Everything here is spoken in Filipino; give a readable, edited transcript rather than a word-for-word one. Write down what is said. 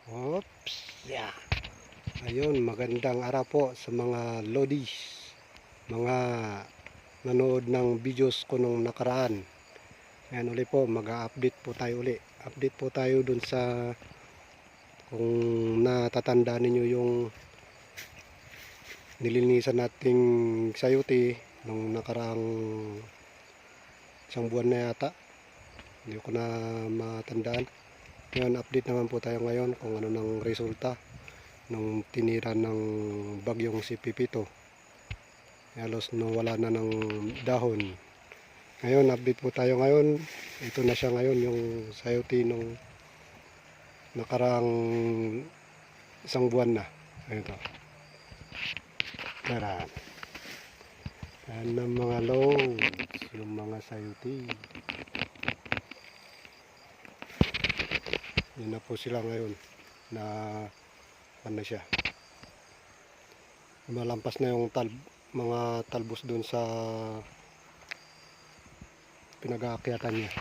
Oops, yeah. Ayun, magandang araw po sa mga lodis, mga nanood ng videos ko nung nakaraan. Ayan uli po, mag-update po tayo uli. Update po tayo dun sa, kung natatandaan ninyo yung nilinisan nating sayuti nung nakaraang isang buwan na yata. Hindi ko na matandaan. Ngayon, update naman po tayo ngayon kung ano ng resulta nung tinira ng bagyong si Pipito. Halos nawala na ng dahon. Ngayon, update po tayo ngayon. Ito na siya ngayon, yung sayuti nung nakaraang isang buwan na. Ito. Tara. Yan ang mga loads, yung mga sayuti. Yan na po sila ngayon na ano siya. Malampas na yung mga talbos doon sa pinag-aakyatan niya.